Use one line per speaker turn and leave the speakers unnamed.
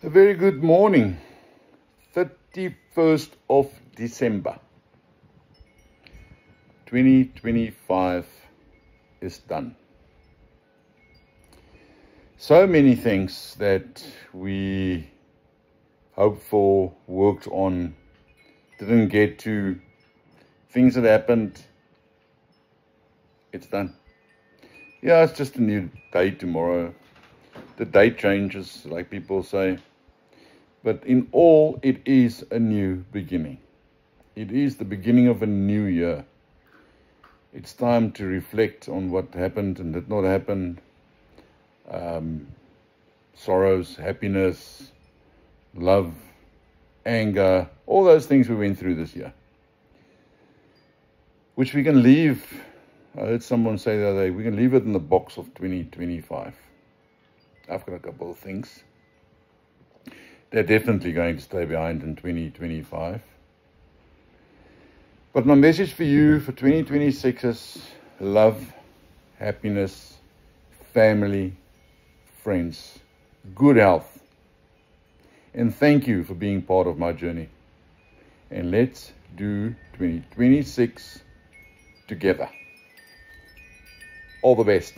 A very good morning, 31st of December, 2025 is done. So many things that we hoped for, worked on, didn't get to, things that happened, it's done. Yeah, it's just a new day tomorrow. The day changes, like people say. But in all, it is a new beginning. It is the beginning of a new year. It's time to reflect on what happened and did not happen. Sorrows, happiness, love, anger, all those things we went through this year. Which we can leave, I heard someone say the other day, we can leave it in the box of 2025. I've got a couple of things. They're definitely going to stay behind in 2025. But my message for you for 2026 is love, happiness, family, friends, good health. And thank you for being part of my journey. And let's do 2026 together. All the best.